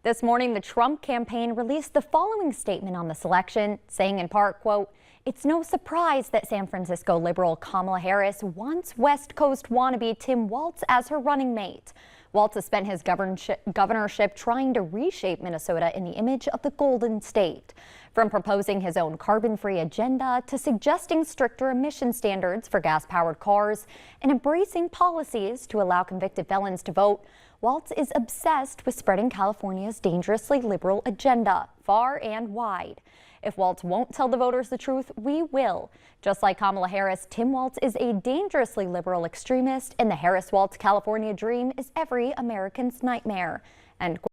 This morning, the Trump campaign released the following statement on the selection, saying in part, quote, "It's no surprise that San Francisco liberal Kamala Harris wants West Coast wannabe Tim Walz as her running mate. Walz has spent his governorship trying to reshape Minnesota in the image of the Golden State. From proposing his own carbon-free agenda to suggesting stricter emission standards for gas-powered cars and embracing policies to allow convicted felons to vote, Walz is obsessed with spreading California's dangerously liberal agenda, far and wide. If Walz won't tell the voters the truth, we will. Just like Kamala Harris, Tim Walz is a dangerously liberal extremist, and the Harris-Walz California dream is every American's nightmare." End quote.